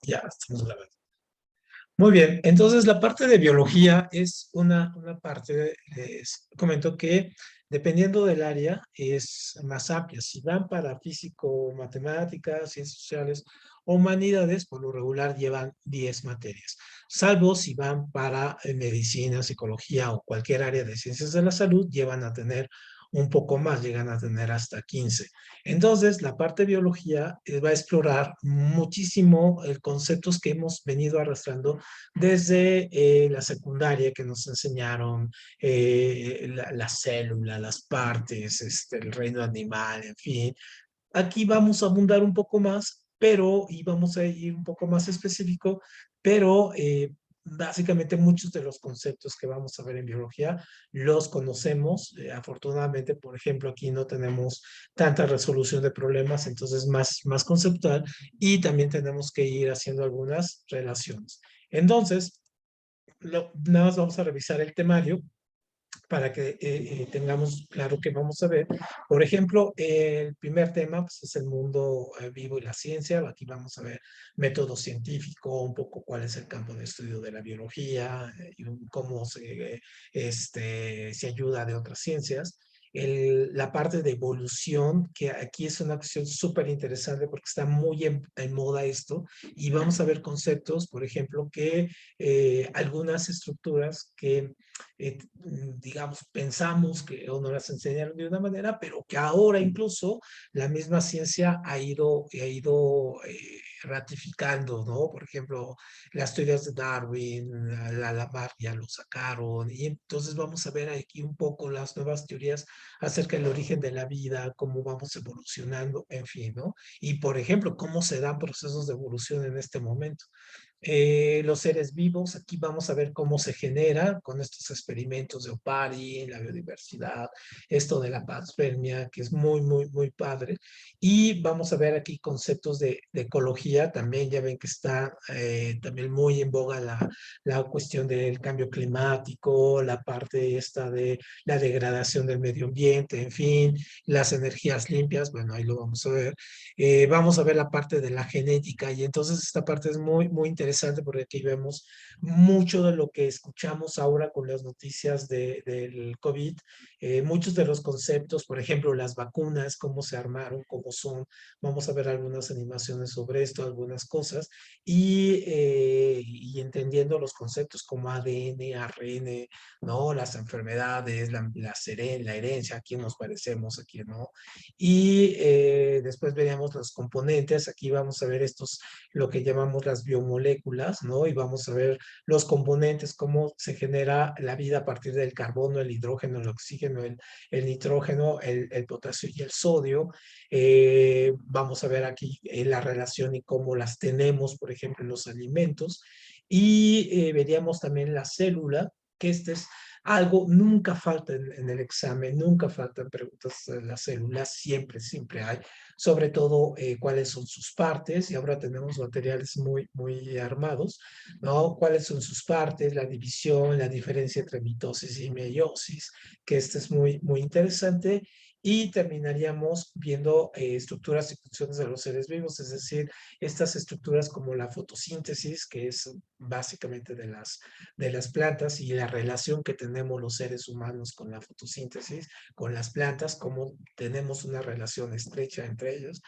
Ya, estamos grabando. Muy bien, entonces la parte de biología es una parte, les comento que dependiendo del área es más amplia. Si van para físico, matemáticas, ciencias sociales o humanidades, por lo regular llevan 10 materias, salvo si van para medicina, psicología o cualquier área de ciencias de la salud, llevan a tener un poco más, llegan a tener hasta 15. Entonces, la parte de biología va a explorar muchísimo conceptos que hemos venido arrastrando desde la secundaria que nos enseñaron la célula, las partes, el reino animal, en fin. Aquí vamos a abundar un poco más, pero, y vamos a ir un poco más específico, pero básicamente muchos de los conceptos que vamos a ver en biología los conocemos. Afortunadamente, por ejemplo, aquí no tenemos tanta resolución de problemas, entonces más conceptual, y también tenemos que ir haciendo algunas relaciones. Entonces, nada más vamos a revisar el temario para que tengamos claro que vamos a ver. Por ejemplo, el primer tema pues, es el mundo vivo y la ciencia. Aquí vamos a ver método científico, un poco cuál es el campo de estudio de la biología, y cómo se ayuda de otras ciencias. La parte de evolución, que aquí es una cuestión súper interesante porque está muy en moda esto, y vamos a ver conceptos, por ejemplo, que algunas estructuras que digamos, pensamos que o nos las enseñaron de una manera, pero que ahora incluso la misma ciencia ha ido ratificando, ¿no? Por ejemplo, las teorías de Darwin, Lamarck ya lo sacaron, y entonces vamos a ver aquí un poco las nuevas teorías acerca del origen de la vida, cómo vamos evolucionando, en fin, ¿no? Y, por ejemplo, cómo se dan procesos de evolución en este momento. Los seres vivos, aquí vamos a ver cómo se genera con estos experimentos de Opari, la biodiversidad, esto de la panspermia, que es muy padre. Y vamos a ver aquí conceptos de ecología, también ya ven que está también muy en boga la cuestión del cambio climático, la parte esta de la degradación del medio ambiente, en fin, las energías limpias, bueno, ahí lo vamos a ver. Vamos a ver la parte de la genética, y entonces esta parte es muy interesante porque aquí vemos mucho de lo que escuchamos ahora con las noticias del COVID, muchos de los conceptos, por ejemplo, las vacunas, cómo se armaron, cómo son. Vamos a ver algunas animaciones sobre esto, algunas cosas, y entendiendo los conceptos como ADN, ARN, ¿no? Las enfermedades, la herencia, a quién nos parecemos, a quién no. Y después veríamos los componentes. Aquí vamos a ver estos, lo que llamamos las biomoléculas, ¿no? Y vamos a ver los componentes, cómo se genera la vida a partir del carbono, el hidrógeno, el oxígeno, el nitrógeno, el potasio y el sodio. Vamos a ver aquí la relación y cómo las tenemos, por ejemplo, en los alimentos. Y veríamos también la célula, que este es algo, nunca falta en el examen, nunca faltan preguntas de las células, siempre hay, sobre todo cuáles son sus partes, y ahora tenemos materiales muy armados, ¿no? Cuáles son sus partes, la división, la diferencia entre mitosis y meiosis, que este es muy interesante. Y terminaríamos viendo estructuras y funciones de los seres vivos, es decir, estas estructuras como la fotosíntesis, que es básicamente de las plantas, y la relación que tenemos los seres humanos con la fotosíntesis, con las plantas, cómo tenemos una relación estrecha entre ellos,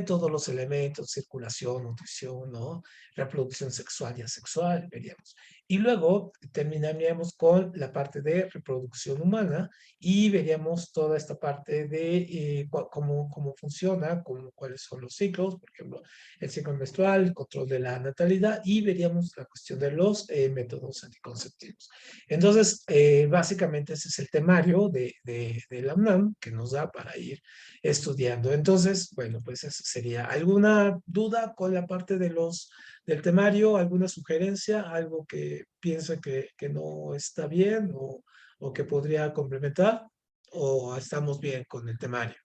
todos los elementos, circulación, nutrición, ¿no? Reproducción sexual y asexual, veríamos. Y luego terminaríamos con la parte de reproducción humana, y veríamos toda esta parte de cómo funciona, cuáles son los ciclos, por ejemplo, el ciclo menstrual, el control de la natalidad, y veríamos la cuestión de los métodos anticonceptivos. Entonces, básicamente ese es el temario de la UNAM que nos da para ir estudiando. Entonces, bueno, pues eso sería. ¿Alguna duda con la parte del temario? ¿Alguna sugerencia? ¿Algo que piensa que no está bien o que podría complementar? ¿O estamos bien con el temario?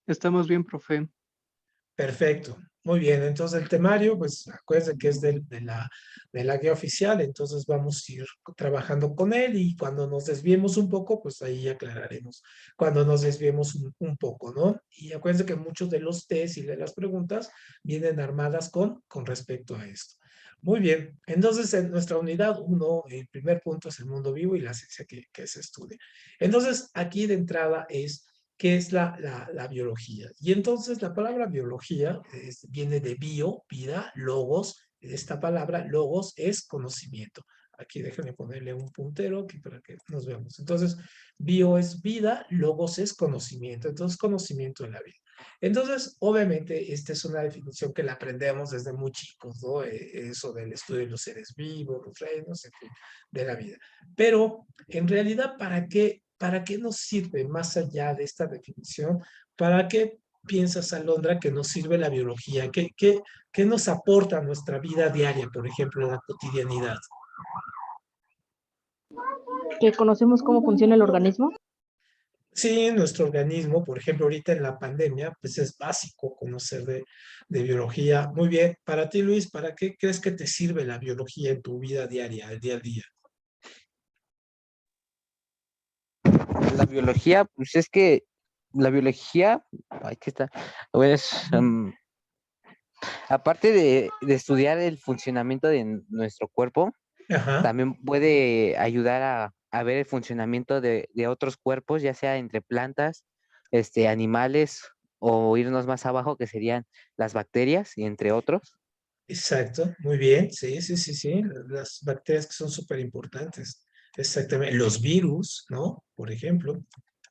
Estamos bien, profe. Perfecto. Muy bien, entonces el temario, pues acuérdense que es de la guía oficial, entonces vamos a ir trabajando con él y cuando nos desviemos un poco, pues ahí aclararemos cuando nos desviemos un poco, ¿no? Y acuérdense que muchos de los test y de las preguntas vienen armadas con respecto a esto. Muy bien, entonces en nuestra unidad uno, el primer punto es el mundo vivo y la ciencia que se estudia. Entonces aquí de entrada es qué es la biología. Y entonces la palabra biología viene de bio, vida, logos. Esta palabra logos es conocimiento. Aquí déjenme ponerle un puntero aquí para que nos veamos. Entonces, bio es vida, logos es conocimiento. Entonces, conocimiento de la vida. Entonces, obviamente, esta es una definición que la aprendemos desde muy chicos, ¿no? Eso del estudio de los seres vivos, los reinos, en fin, de la vida. Pero, en realidad, para qué nos sirve más allá de esta definición? ¿Para qué piensas, Alondra, que nos sirve la biología? ¿Qué nos aporta a nuestra vida diaria, por ejemplo, en la cotidianidad? Que conocemos cómo funciona el organismo. Sí, nuestro organismo, por ejemplo, ahorita en la pandemia, pues es básico conocer de biología. Muy bien, para ti, Luis, ¿para qué crees que te sirve la biología en tu vida diaria, el día a día? La biología, pues es que la biología, aquí está, pues, aparte de estudiar el funcionamiento de nuestro cuerpo, Ajá, también puede ayudar a ver el funcionamiento de otros cuerpos, ya sea entre plantas, animales, o irnos más abajo, que serían las bacterias, y entre otros. exacto, muy bien, sí, sí, sí, sí, las bacterias que son súper importantes, exactamente, los virus, ¿no? Por ejemplo,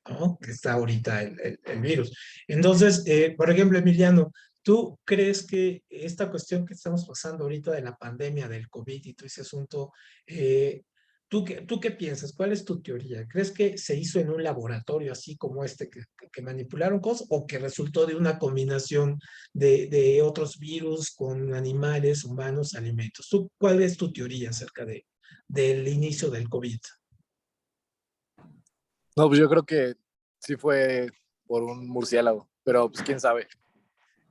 ¿no? Que está ahorita el virus. Entonces, por ejemplo, Emiliano, ¿tú crees que esta cuestión que estamos pasando ahorita de la pandemia del COVID y todo ese asunto, tú qué piensas? ¿Cuál es tu teoría? ¿Crees que se hizo en un laboratorio así como este que manipularon cosas o que resultó de una combinación de otros virus con animales, humanos, alimentos? ¿Tú, cuál es tu teoría acerca del inicio del COVID? No, pues yo creo que sí fue por un murciélago, pero pues quién sabe.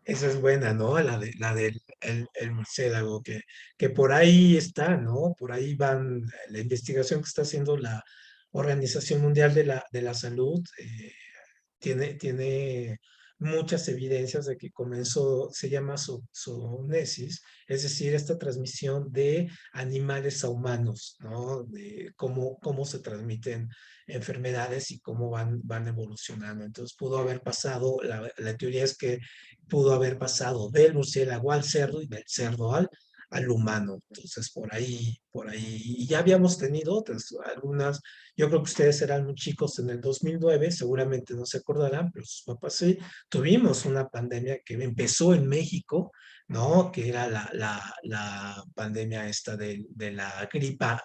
Esa es buena, ¿no? La del el murciélago, que por ahí está, ¿no? Por ahí van la investigación que está haciendo la Organización Mundial de la Salud. Tiene muchas evidencias de que comenzó, se llama zoonosis, es decir, esta transmisión de animales a humanos, ¿no? De cómo se transmiten enfermedades y cómo van evolucionando. Entonces pudo haber pasado, la teoría es que pudo haber pasado del murciélago al cerdo y del cerdo al humano. Entonces, por ahí, y ya habíamos tenido otras, algunas, yo creo que ustedes eran muy chicos en el 2009, seguramente no se acordarán, pero sus papás sí, tuvimos una pandemia que empezó en México, ¿no? Que era la pandemia esta de la gripa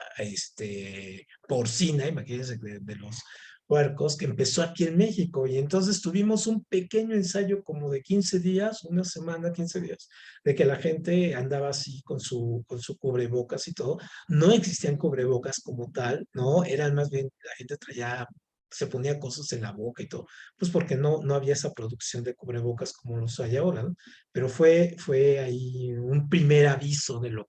porcina, imagínense, de los puercos, que empezó aquí en México. Y entonces tuvimos un pequeño ensayo como de 15 días, una semana, 15 días, de que la gente andaba así con su cubrebocas y todo. No existían cubrebocas como tal, ¿no? Eran más bien, la gente traía, se ponía cosas en la boca y todo, pues porque no había esa producción de cubrebocas como los hay ahora, ¿no? Pero fue ahí un primer aviso de lo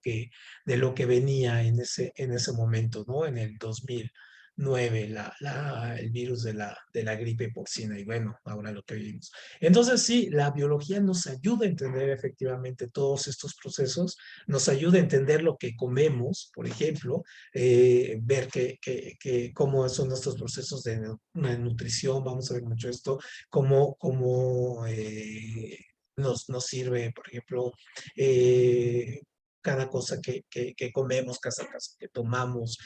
que venía en ese momento, ¿no? En el 2009, el virus de la gripe porcina y bueno, ahora lo que vivimos. Entonces sí, la biología nos ayuda a entender efectivamente todos estos procesos, nos ayuda a entender lo que comemos, por ejemplo, ver cómo son nuestros procesos de nutrición, vamos a ver mucho esto, cómo nos sirve, por ejemplo, cada cosa que comemos, cada cosa que tomamos,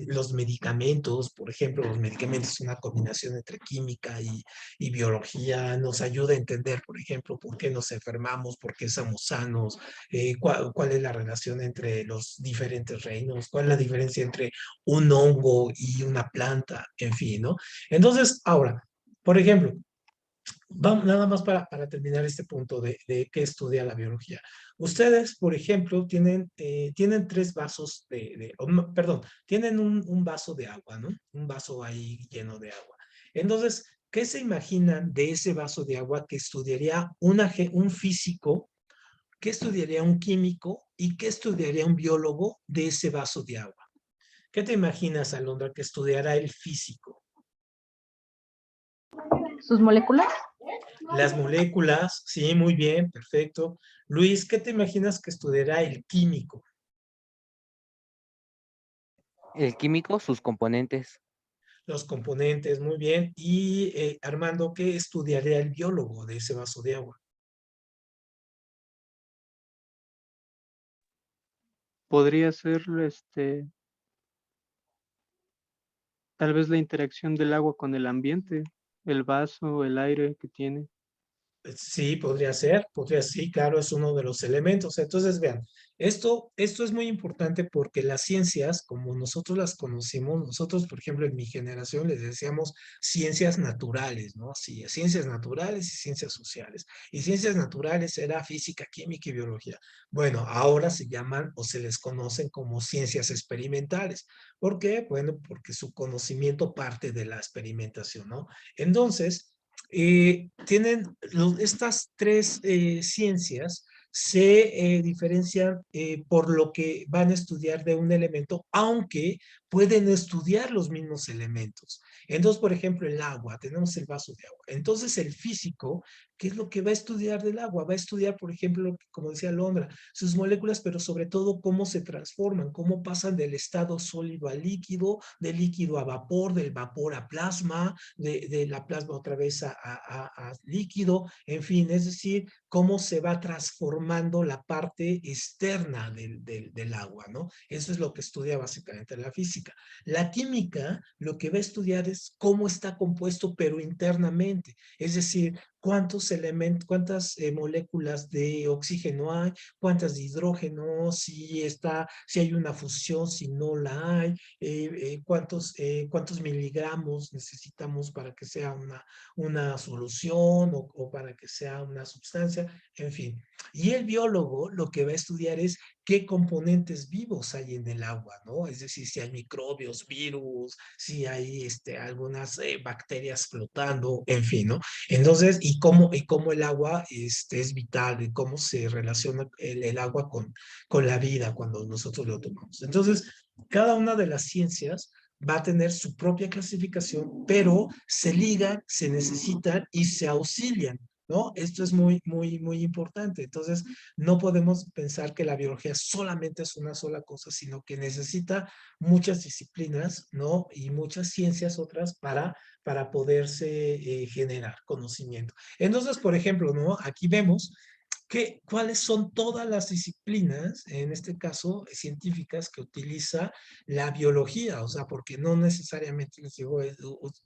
los medicamentos, por ejemplo, los medicamentos es una combinación entre química y biología, nos ayuda a entender, por ejemplo, por qué nos enfermamos, por qué somos sanos, cuál es la relación entre los diferentes reinos, cuál es la diferencia entre un hongo y una planta, en fin, ¿no? Entonces, ahora, por ejemplo, vamos, nada más para terminar este punto de qué estudia la biología. Ustedes, por ejemplo, tienen tres vasos perdón, tienen un vaso de agua, ¿no? Un vaso ahí lleno de agua. Entonces, ¿qué se imaginan de ese vaso de agua que estudiaría un físico ¿qué estudiaría un químico y qué estudiaría un biólogo de ese vaso de agua? ¿Qué te imaginas, Alondra, que estudiará el físico? ¿Sus moléculas? Las moléculas, sí, muy bien, perfecto. Luis, ¿qué te imaginas que estudiará el químico? El químico, sus componentes. Los componentes, muy bien. Y Armando, ¿qué estudiaría el biólogo de ese vaso de agua? Podría ser, tal vez la interacción del agua con el ambiente, el vaso, el aire que tiene. Sí, podría, sí, claro, es uno de los elementos. Entonces, vean, esto es muy importante porque las ciencias, como nosotros las conocimos, nosotros, por ejemplo, en mi generación les decíamos ciencias naturales, ¿no? Sí, ciencias naturales y ciencias sociales. Y ciencias naturales era física, química y biología. Bueno, ahora se llaman o se les conocen como ciencias experimentales. ¿Por qué? Bueno, porque su conocimiento parte de la experimentación, ¿no? Entonces, tienen estas tres ciencias se diferencian por lo que van a estudiar de un elemento, aunque pueden estudiar los mismos elementos. Entonces, por ejemplo, el agua, tenemos el vaso de agua. Entonces, el físico, ¿qué es lo que va a estudiar del agua? Va a estudiar, por ejemplo, como decía Londra, sus moléculas, pero sobre todo cómo se transforman, cómo pasan del estado sólido a líquido, del líquido a vapor, del vapor a plasma, de la plasma otra vez a líquido, en fin, es decir, cómo se va transformando la parte externa del agua, ¿no? Eso es lo que estudia básicamente la física. La química lo que va a estudiar es cómo está compuesto, pero internamente, es decir, cuántos elementos, cuántas moléculas de oxígeno hay, cuántas de hidrógeno, si hay una fusión, si no la hay, cuántos miligramos necesitamos para que sea una solución o para que sea una sustancia, en fin. Y el biólogo lo que va a estudiar es qué componentes vivos hay en el agua, ¿no? Es decir, si hay microbios, virus, si hay algunas bacterias flotando, en fin, ¿no? Entonces, y cómo el agua es vital, y cómo se relaciona el agua con la vida cuando nosotros lo tomamos. Entonces, cada una de las ciencias va a tener su propia clasificación, pero se ligan, se necesitan y se auxilian, ¿no? Esto es muy, muy, muy importante. Entonces, no podemos pensar que la biología solamente es una sola cosa, sino que necesita muchas disciplinas, ¿no? Y muchas ciencias otras para poderse generar conocimiento. Entonces, por ejemplo, ¿no? Aquí vemos cuáles son todas las disciplinas, en este caso científicas, que utiliza la biología, o sea, porque no necesariamente les digo,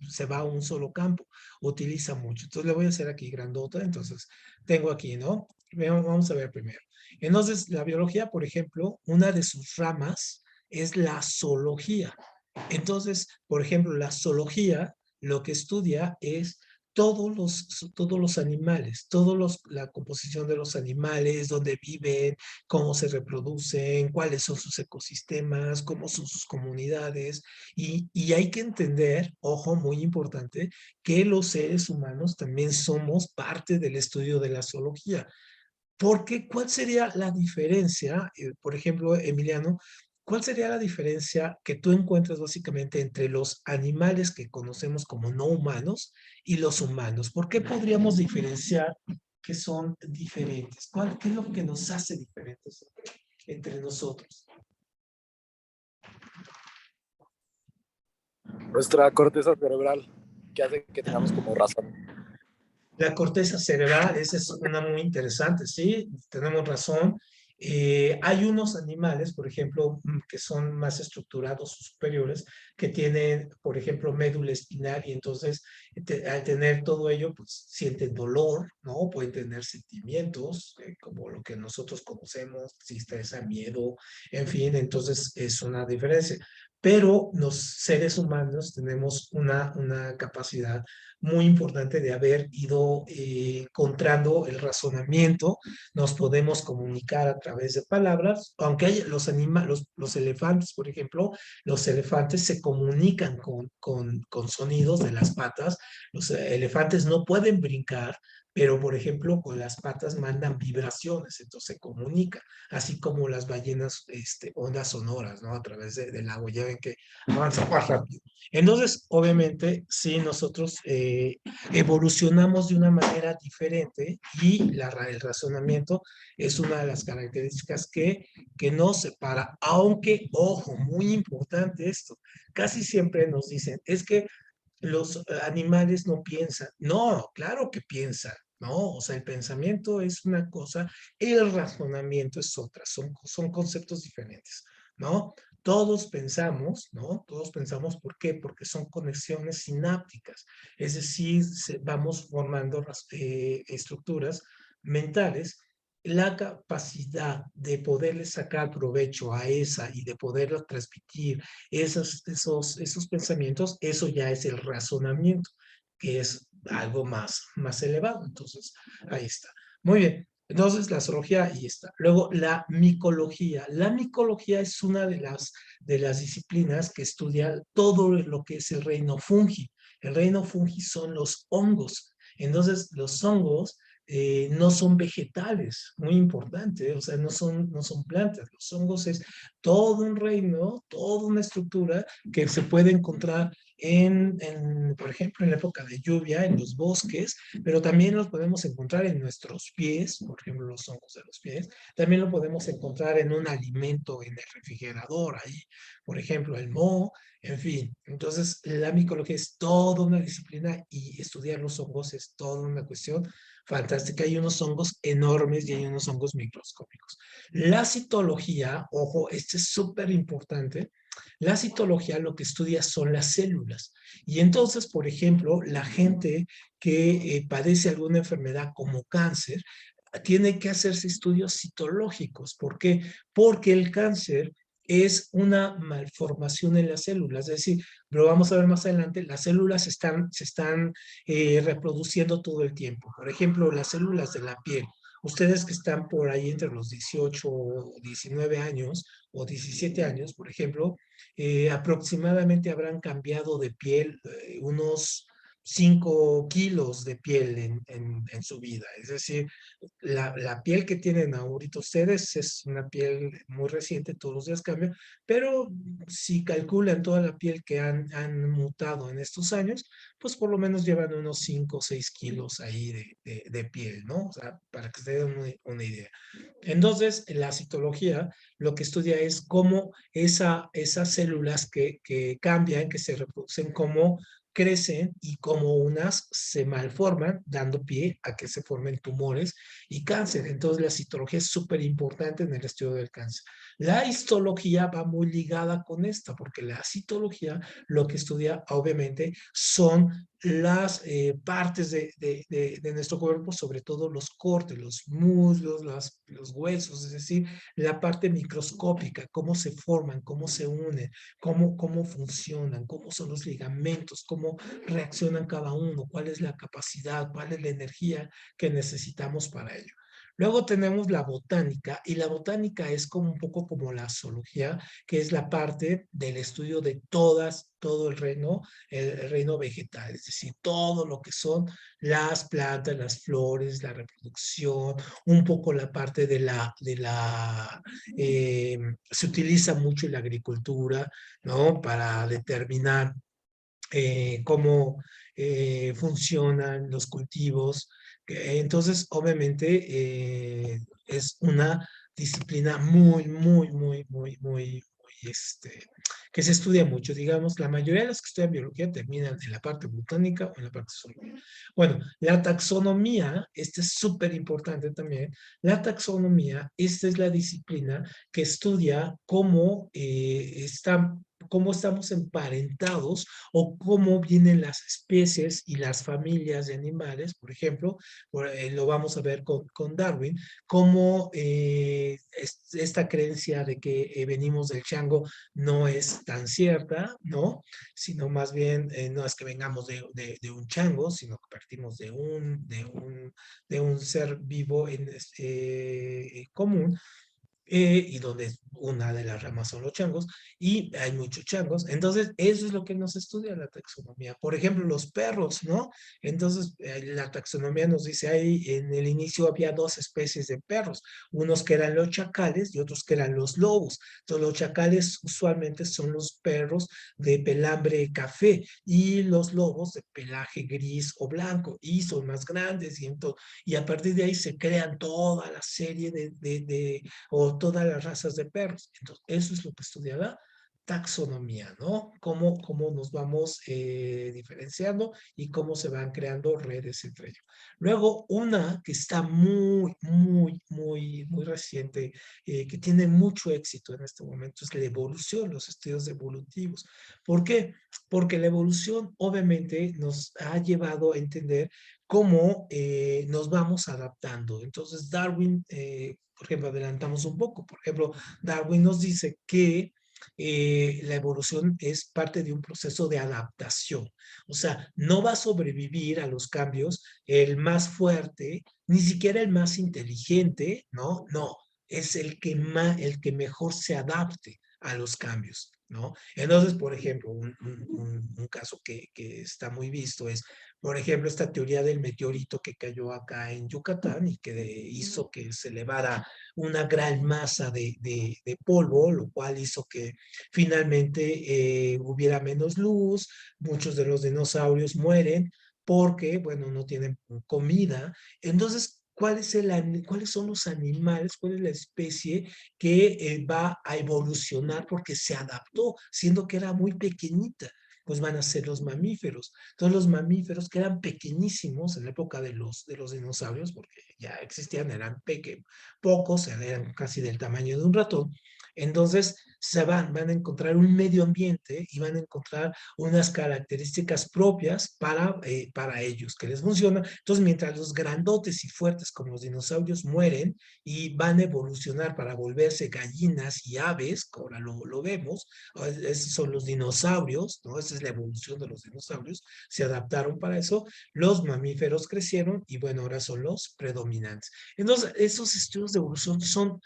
se va a un solo campo, utiliza mucho. Entonces le voy a hacer aquí grandota, entonces tengo aquí, ¿no? Vamos a ver primero. Entonces, la biología, por ejemplo, una de sus ramas es la zoología. Entonces, por ejemplo, la zoología lo que estudia es todos los animales, la composición de los animales, dónde viven, cómo se reproducen, cuáles son sus ecosistemas, cómo son sus comunidades. Y hay que entender, ojo, muy importante, que los seres humanos también somos parte del estudio de la zoología. Porque, ¿cuál sería la diferencia? Por ejemplo, Emiliano, ¿cuál sería la diferencia que tú encuentras básicamente entre los animales que conocemos como no humanos y los humanos? ¿Por qué podríamos diferenciar que son diferentes? ¿Qué es lo que nos hace diferentes entre nosotros? Nuestra corteza cerebral, que hace que tengamos como razón. La corteza cerebral, esa es una muy interesante, sí, tenemos razón. Hay unos animales, por ejemplo, que son más estructurados o superiores, que tienen, por ejemplo, médula espinal y entonces al tener todo ello, pues sienten dolor, ¿no? Pueden tener sentimientos, como lo que nosotros conocemos, tristeza, miedo, en fin, entonces es una diferencia. Pero los seres humanos tenemos una capacidad muy importante de haber ido encontrando el razonamiento, nos podemos comunicar a través de palabras, aunque hay los elefantes, por ejemplo, los elefantes se comunican con sonidos de las patas, los elefantes no pueden brincar, pero por ejemplo con las patas mandan vibraciones, entonces se comunica, así como las ballenas, ondas sonoras, ¿no? A través del agua, ya ven que avanza más rápido. Entonces, obviamente, sí, nosotros evolucionamos de una manera diferente y el razonamiento es una de las características que nos separa, aunque, ojo, muy importante esto, casi siempre nos dicen, es que los animales no piensan. No, claro que piensan, ¿no? O sea, el pensamiento es una cosa, el razonamiento es otra, son conceptos diferentes, ¿no? Todos pensamos, ¿no? Todos pensamos, ¿por qué? Porque son conexiones sinápticas, es decir, vamos formando estructuras mentales. La capacidad de poderle sacar provecho a esa y de poderla transmitir esos pensamientos, eso ya es el razonamiento, que es algo más elevado. Entonces, ahí está. Muy bien. Entonces, la astrología, ahí está. Luego, la micología. La micología es una de las disciplinas que estudia todo lo que es el reino fungi. El reino fungi son los hongos. Entonces, los hongos no son vegetales, muy importante, o sea, no son plantas. Los hongos es todo un reino, toda una estructura que se puede encontrar por ejemplo, en la época de lluvia, en los bosques, pero también los podemos encontrar en nuestros pies, por ejemplo, los hongos de los pies. También lo podemos encontrar en un alimento en el refrigerador, ahí, por ejemplo, el moho, en fin. Entonces, la micología es toda una disciplina y estudiar los hongos es toda una cuestión fantástica. Hay unos hongos enormes y hay unos hongos microscópicos. La citología, ojo, este es súper importante. La citología lo que estudia son las células. Y entonces, por ejemplo, la gente que padece alguna enfermedad como cáncer, tiene que hacerse estudios citológicos. ¿Por qué? Porque el cáncer es una malformación en las células, es decir, lo vamos a ver más adelante, las células se están reproduciendo todo el tiempo. Por ejemplo, las células de la piel. Ustedes que están por ahí entre los 18 o 19 años o 17 años, por ejemplo, aproximadamente habrán cambiado de piel unos 5 kilos de piel en su vida. Es decir, la piel que tienen ahorita ustedes es una piel muy reciente, todos los días cambia, pero si calculan toda la piel que han mutado en estos años, pues por lo menos llevan unos 5 o 6 kilos ahí de piel, ¿no? O sea, para que se den una idea. Entonces, la citología lo que estudia es cómo esas células que cambian, que se reproducen, cómo crecen y cómo unas se malforman, dando pie a que se formen tumores y cáncer. Entonces, la citología es súper importante en el estudio del cáncer. La histología va muy ligada con esta, porque la citología lo que estudia, obviamente, son las partes de nuestro cuerpo, sobre todo los cortes, los muslos, los huesos, es decir, la parte microscópica, cómo se forman, cómo se unen, cómo funcionan, cómo son los ligamentos, cómo reaccionan cada uno, cuál es la capacidad, cuál es la energía que necesitamos para ello. Luego tenemos la botánica, y la botánica es como un poco como la zoología, que es la parte del estudio de todo el reino vegetal, es decir, todo lo que son las plantas, las flores, la reproducción, un poco la parte se utiliza mucho en la agricultura, ¿no? Para determinar cómo funcionan los cultivos. Entonces, obviamente, es una disciplina muy, muy, muy, muy, muy, muy, que se estudia mucho. Digamos, la mayoría de los que estudian biología terminan en la parte botánica o en la parte zoológica. Bueno, la taxonomía, este es súper importante también. La taxonomía, esta es la disciplina que estudia cómo estamos emparentados o cómo vienen las especies y las familias de animales, por ejemplo, lo vamos a ver con Darwin, cómo esta creencia de que venimos del chango no es tan cierta, ¿no? Sino más bien no es que vengamos de un chango, sino que partimos de un ser vivo común. y donde una de las ramas son los changos, y hay muchos changos. Entonces, eso es lo que nos estudia la taxonomía. Por ejemplo, los perros, ¿no? Entonces, la taxonomía nos dice ahí, en el inicio había dos especies de perros, unos que eran los chacales y otros que eran los lobos. Entonces, los chacales usualmente son los perros de pelambre café y los lobos de pelaje gris o blanco, y son más grandes, y a partir de ahí se crean toda la serie o todas las razas de perros. Entonces, eso es lo que estudia la taxonomía, ¿no? Cómo nos vamos diferenciando y cómo se van creando redes entre ellos. Luego, una que está muy reciente, que tiene mucho éxito en este momento, es la evolución, los estudios evolutivos. ¿Por qué? Porque la evolución obviamente nos ha llevado a entender cómo nos vamos adaptando. Entonces, Darwin, por ejemplo, adelantamos un poco. Por ejemplo, Darwin nos dice que la evolución es parte de un proceso de adaptación. O sea, no va a sobrevivir a los cambios el más fuerte, ni siquiera el más inteligente, ¿no? No, es el que mejor se adapte a los cambios, ¿no? Entonces, por ejemplo, un caso que está muy visto es, por ejemplo, esta teoría del meteorito que cayó acá en Yucatán y que hizo que se elevara una gran masa de polvo, lo cual hizo que finalmente hubiera menos luz, muchos de los dinosaurios mueren porque, bueno, no tienen comida. Entonces, ¿cuáles son los animales, cuál es la especie que va a evolucionar porque se adaptó, siendo que era muy pequeñita? Pues van a ser los mamíferos. Entonces los mamíferos que eran pequeñísimos en la época de los dinosaurios, porque ya existían, eran pocos, eran casi del tamaño de un ratón. Entonces van a encontrar un medio ambiente y van a encontrar unas características propias para ellos, que les funciona. Entonces, mientras los grandotes y fuertes como los dinosaurios mueren y van a evolucionar para volverse gallinas y aves, que ahora lo vemos, esos son los dinosaurios, ¿no? Esa es la evolución de los dinosaurios, se adaptaron para eso, los mamíferos crecieron y bueno, ahora son los predominantes. Entonces, esos estudios de evolución son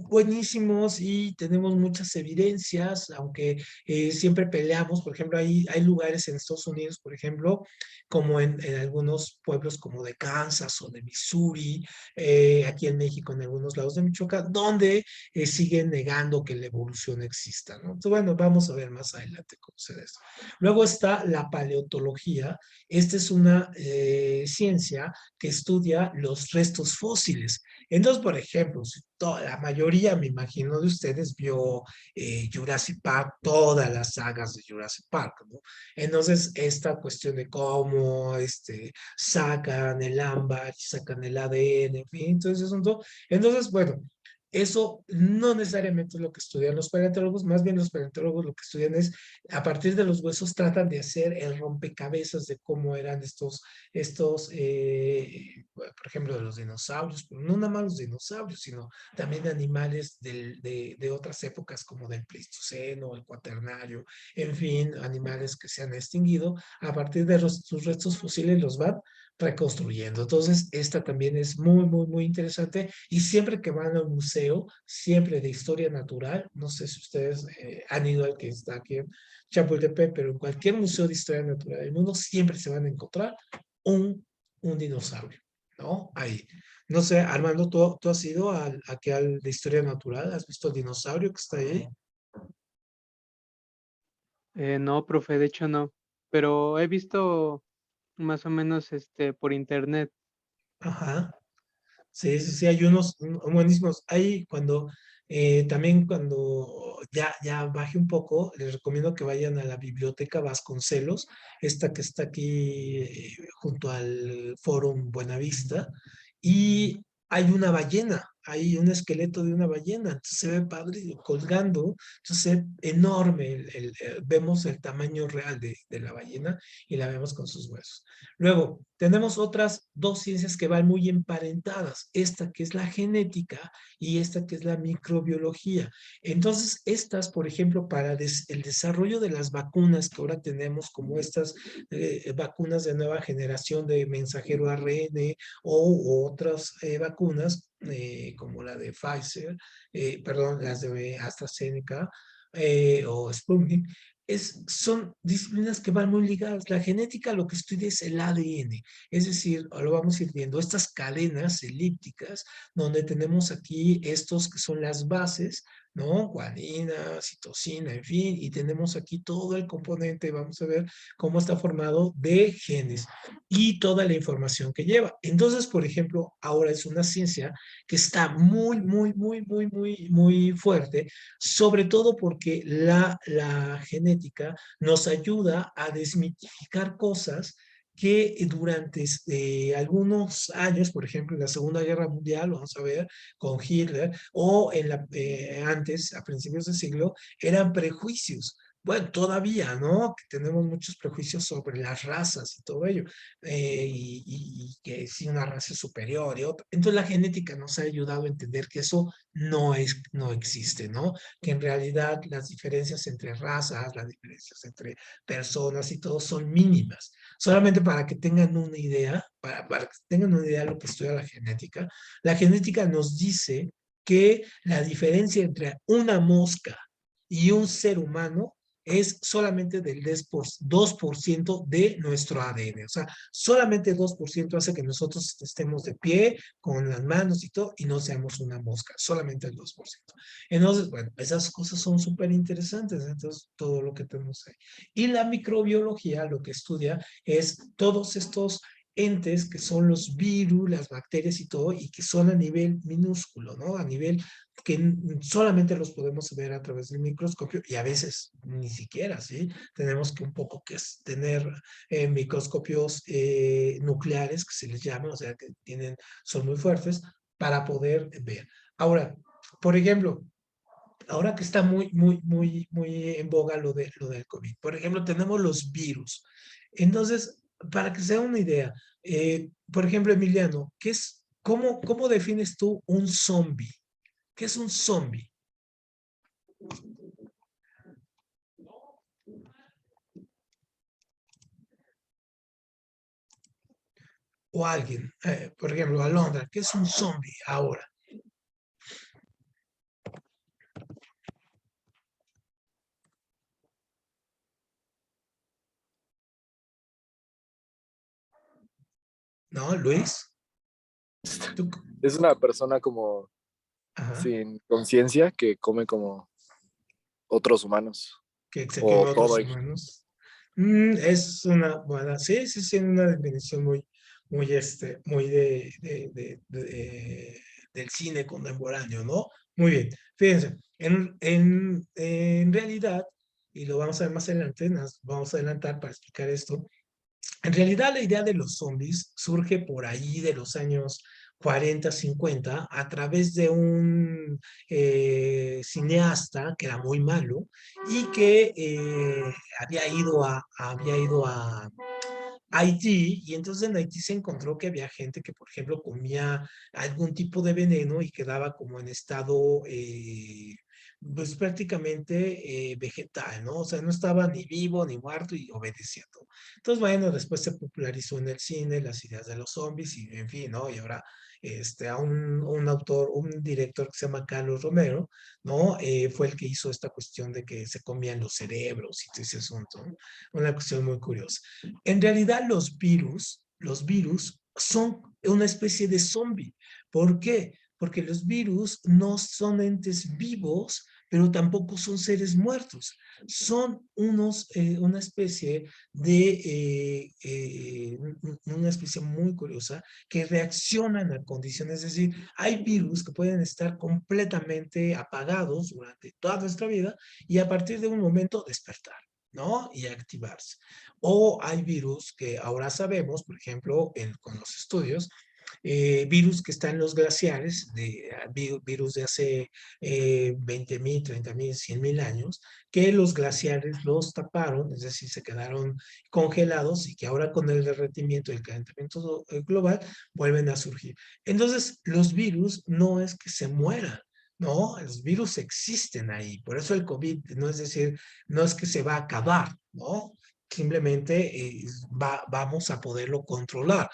buenísimos y tenemos muchas evidencias, aunque siempre peleamos. Por ejemplo, hay lugares en Estados Unidos, por ejemplo, como en algunos pueblos como de Kansas o de Missouri, aquí en México, en algunos lados de Michoacán, donde siguen negando que la evolución exista, ¿no? Entonces, bueno, vamos a ver más adelante cómo se da esto. Luego está la paleontología. Esta es una ciencia que estudia los restos fósiles. Entonces, por ejemplo, si la mayoría, me imagino, de ustedes vio Jurassic Park, todas las sagas de Jurassic Park, ¿no? Entonces, esta cuestión de cómo sacan el ámbar, sacan el ADN, en fin, entonces, bueno, eso no necesariamente es lo que estudian los paleontólogos, más bien los paleontólogos lo que estudian es, a partir de los huesos, tratan de hacer el rompecabezas de cómo eran por ejemplo, de los dinosaurios, pero no nada más los dinosaurios, sino también de animales de otras épocas como del Pleistoceno, el Cuaternario, en fin, animales que se han extinguido, a partir de sus restos fósiles los van reconstruyendo. Entonces, esta también es muy interesante y siempre que van al museo, siempre de historia natural, no sé si ustedes han ido al que está aquí en Chapultepec, pero en cualquier museo de historia natural del mundo siempre se van a encontrar un dinosaurio, ¿no? Ahí. No sé, Armando, ¿tú has ido aquí al de historia natural? ¿Has visto el dinosaurio que está ahí? No, profe, de hecho no, pero he visto más o menos por internet. Ajá. Sí, hay unos buenísimos. Ahí también cuando ya baje un poco, les recomiendo que vayan a la Biblioteca Vasconcelos, esta que está aquí junto al Fórum Buenavista, y hay una ballena, hay un esqueleto de una ballena, entonces se ve padre colgando, entonces se ve enorme, vemos el tamaño real de la ballena y la vemos con sus huesos. Luego, tenemos otras dos ciencias que van muy emparentadas, esta que es la genética y esta que es la microbiología. Entonces, estas, por ejemplo, para el desarrollo de las vacunas que ahora tenemos, como estas vacunas de nueva generación de mensajero ARN o otras vacunas, como la de Pfizer, perdón, las de AstraZeneca o Sputnik, son disciplinas que van muy ligadas. La genética lo que estudia es el ADN, es decir, lo vamos a ir viendo, estas cadenas elípticas, donde tenemos aquí estos que son las bases, ¿no? Guanina, citosina, en fin, y tenemos aquí todo el componente, vamos a ver cómo está formado de genes y toda la información que lleva. Entonces, por ejemplo, ahora es una ciencia que está muy fuerte, sobre todo porque la genética nos ayuda a desmitificar cosas que durante algunos años, por ejemplo, en la Segunda Guerra Mundial, vamos a ver, con Hitler, o antes, a principios del siglo, eran prejuicios. Bueno, todavía, ¿no? Que tenemos muchos prejuicios sobre las razas y todo ello, y que si una raza es superior y otra. Entonces la genética nos ha ayudado a entender que eso no existe, ¿no? Que en realidad las diferencias entre razas, las diferencias entre personas y todo son mínimas. Solamente para que tengan una idea, para que tengan una idea de lo que estudia la genética nos dice que la diferencia entre una mosca y un ser humano es solamente del 2% de nuestro ADN. O sea, solamente 2% hace que nosotros estemos de pie, con las manos y todo, y no seamos una mosca. Solamente el 2%. Entonces, bueno, esas cosas son súper interesantes. Entonces, todo lo que tenemos ahí. Y la microbiología lo que estudia es todos estos entes que son los virus, las bacterias y todo, y que son a nivel minúsculo, ¿no? A nivel que solamente los podemos ver a través del microscopio y a veces ni siquiera, ¿sí? Tenemos que un poco que tener microscopios nucleares, que se les llama, o sea, que son muy fuertes para poder ver. Ahora, por ejemplo, ahora que está muy en boga lo del COVID, por ejemplo, tenemos los virus. Entonces, para que se den una idea, por ejemplo, Emiliano, cómo defines tú un zombie? ¿Qué es un zombie? O alguien, por ejemplo, Alondra, ¿qué es un zombie ahora? ¿No, Luis? ¿Tú? Es una persona como Ajá, sin conciencia que come como otros humanos que se come o a otros todo. humanos. Es una buena, sí, una definición muy del cine contemporáneo, ¿no? Muy bien, fíjense, en realidad, y lo vamos a ver más adelante, nos vamos a adelantar para explicar esto. En realidad, la idea de los zombies surge por ahí de los años 40, 50, a través de un cineasta que era muy malo y que había ido a Haití, y entonces en Haití se encontró que había gente que, por ejemplo, comía algún tipo de veneno y quedaba como en estado, pues prácticamente vegetal, ¿no? O sea, no estaba ni vivo ni muerto y obedeciendo. Entonces, bueno, después se popularizó en el cine las ideas de los zombies y, en fin, ¿no? Y ahora a un autor, un director que se llama Carlos Romero, ¿no? Fue el que hizo esta cuestión de que se comían los cerebros y todo ese asunto, ¿no? Una cuestión muy curiosa. En realidad los virus son una especie de zombie. ¿Por qué? Porque los virus no son entes vivos, pero tampoco son seres muertos. Son una especie una especie muy curiosa que reaccionan a condiciones. Es decir, hay virus que pueden estar completamente apagados durante toda nuestra vida y a partir de un momento despertar, ¿no? Y activarse. O hay virus que ahora sabemos, por ejemplo, con los estudios, virus que están en los glaciares, virus de hace 20,000, 30,000, 100,000 años, que los glaciares los taparon, es decir, se quedaron congelados y que ahora con el derretimiento y el calentamiento global vuelven a surgir. Entonces, los virus no es que se mueran, ¿no? Los virus existen ahí, por eso el COVID, no es decir, no es que se va a acabar, ¿no? Simplemente vamos a poderlo controlar.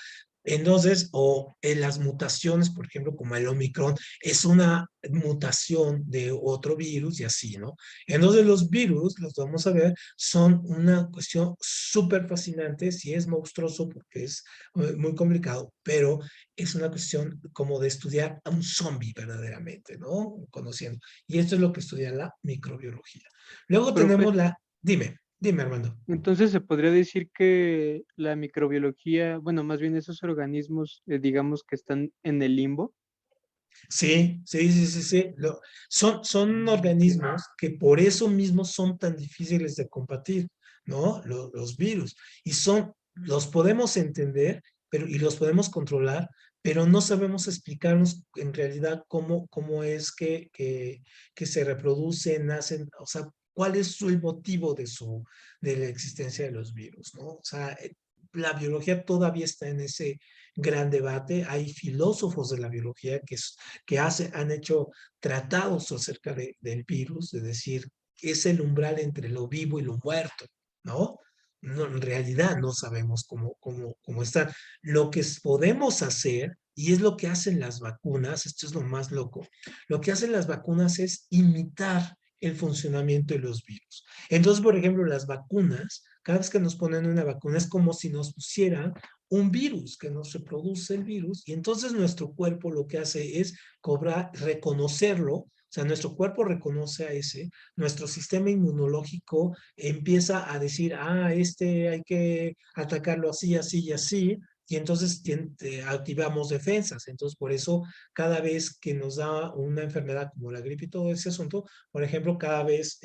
Entonces, o en las mutaciones, por ejemplo, como el Omicron, es una mutación de otro virus y así, ¿no? Entonces, los virus, los vamos a ver, son una cuestión súper fascinante, sí es monstruoso porque es muy complicado, pero es una cuestión como de estudiar a un zombie verdaderamente, ¿no? Conociendo. Y esto es lo que estudia la microbiología. Luego Profe, tenemos dime, Armando. entonces se podría decir que la microbiología, bueno, más bien esos organismos, digamos que están en el limbo. Sí. Son organismos que por eso mismo son tan difíciles de combatir, ¿no? Los virus. Y los podemos entender, y los podemos controlar, pero no sabemos explicarnos en realidad cómo es que se reproducen, nacen, o sea, cuál es el motivo de la existencia de los virus, ¿no? O sea, la biología todavía está en ese gran debate. Hay filósofos de la biología han hecho tratados acerca del virus, de decir, es el umbral entre lo vivo y lo muerto, ¿no? No, en realidad no sabemos cómo está. Lo que podemos hacer, y es lo que hacen las vacunas, esto es lo más loco, lo que hacen las vacunas es imitar el funcionamiento de los virus. Entonces, por ejemplo, las vacunas, cada vez que nos ponen una vacuna es como si nos pusieran un virus, que nos reproduce el virus, y entonces nuestro cuerpo lo que hace es reconocerlo, o sea, nuestro cuerpo reconoce a ese, nuestro sistema inmunológico empieza a decir, hay que atacarlo así, así y así, y entonces activamos defensas. Entonces, por eso, cada vez que nos da una enfermedad como la gripe y todo ese asunto, por ejemplo, cada vez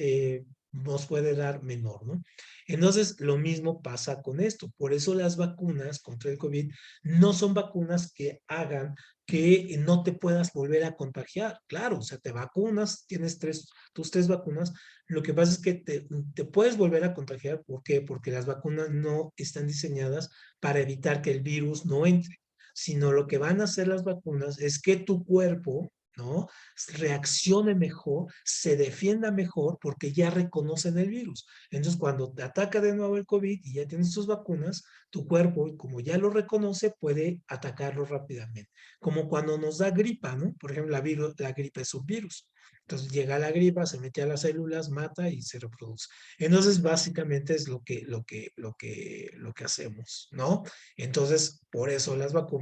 nos puede dar menor, ¿no? Entonces, lo mismo pasa con esto. Por eso las vacunas contra el COVID no son vacunas que hagan que no te puedas volver a contagiar. Claro, o sea, te vacunas, tienes tus 3 vacunas. Lo que pasa es que te puedes volver a contagiar. ¿Por qué? Porque las vacunas no están diseñadas para evitar que el virus no entre, sino lo que van a hacer las vacunas es que tu cuerpo, ¿no? Reaccione mejor, se defienda mejor porque ya reconocen el virus. Entonces, cuando te ataca de nuevo el COVID y ya tienes tus vacunas, tu cuerpo, como ya lo reconoce, puede atacarlo rápidamente. Como cuando nos da gripa, ¿no? Por ejemplo, la gripa es un virus. Entonces llega la gripa, se mete a las células, mata y se reproduce. Entonces, básicamente es lo que hacemos, ¿no? Entonces, por eso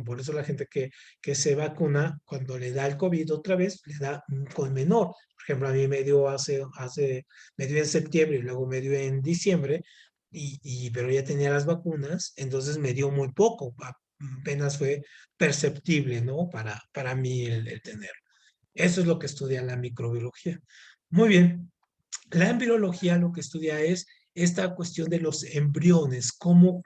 por eso la gente que se vacuna, cuando le da el COVID otra vez, le da con menor. Por ejemplo, a mí me dio en septiembre y luego me dio en diciembre, pero ya tenía las vacunas, entonces me dio muy poco, apenas fue perceptible, ¿no? Para mí el tenerlo. Eso es lo que estudia la microbiología. Muy bien. La embriología lo que estudia es esta cuestión de los embriones, cómo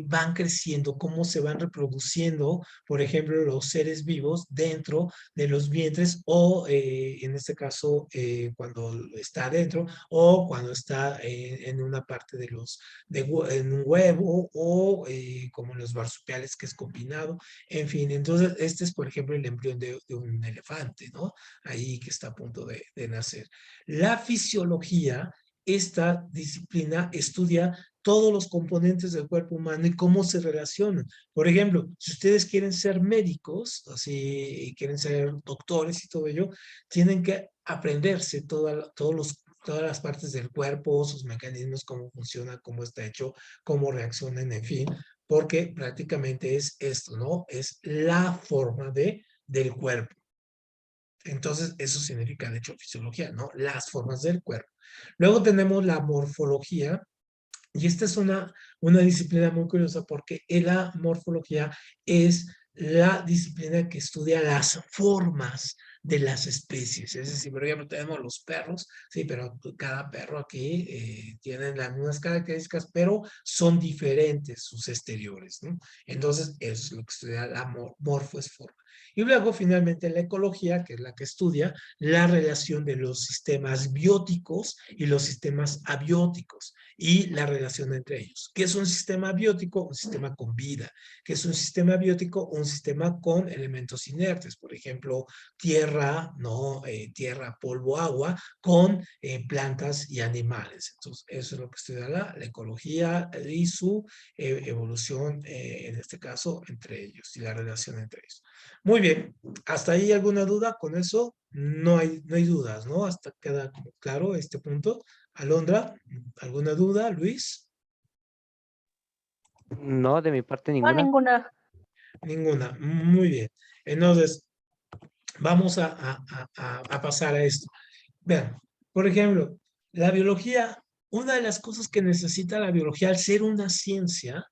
van creciendo, cómo se van reproduciendo, por ejemplo, los seres vivos dentro de los vientres o, en este caso, cuando está adentro o cuando está en una parte en un huevo o como los marsupiales que es combinado, en fin. Entonces, este es, por ejemplo, el embrión de un elefante, ¿no? Ahí que está a punto de nacer. La fisiología, esta disciplina estudia todos los componentes del cuerpo humano y cómo se relacionan. Por ejemplo, si ustedes quieren ser médicos, así quieren ser doctores y todo ello, tienen que aprenderse todas las partes del cuerpo, sus mecanismos, cómo funciona, cómo está hecho, cómo reaccionan, en fin, porque prácticamente es esto, ¿no? Es la forma del cuerpo. Entonces, eso significa, de hecho, fisiología, ¿no? Las formas del cuerpo. Luego tenemos la morfología, y esta es una disciplina muy curiosa porque la morfología es la disciplina que estudia las formas de las especies. Es decir, por ejemplo, tenemos los perros, sí, pero cada perro aquí tiene las mismas características, pero son diferentes sus exteriores, ¿no? Entonces, eso es lo que estudia la morfo es forma. Y luego, finalmente, la ecología, que es la que estudia la relación de los sistemas bióticos y los sistemas abióticos y la relación entre ellos. ¿Qué es un sistema biótico? Un sistema con vida. ¿Qué es un sistema biótico? Un sistema con elementos inertes, por ejemplo, tierra, ¿no? Tierra, polvo, agua, con plantas y animales. Entonces, eso es lo que estudia la ecología y su evolución, en este caso, entre ellos y la relación entre ellos. Muy bien, ¿hasta ahí alguna duda? Con eso no hay dudas, ¿no? Hasta queda como claro este punto. Alondra, ¿alguna duda? Luis, No, de mi parte No, ninguna. ninguna. ninguna. Muy bien. Entonces, vamos a pasar a esto. Vean, por ejemplo, la biología, una de las cosas que necesita la biología al ser una ciencia,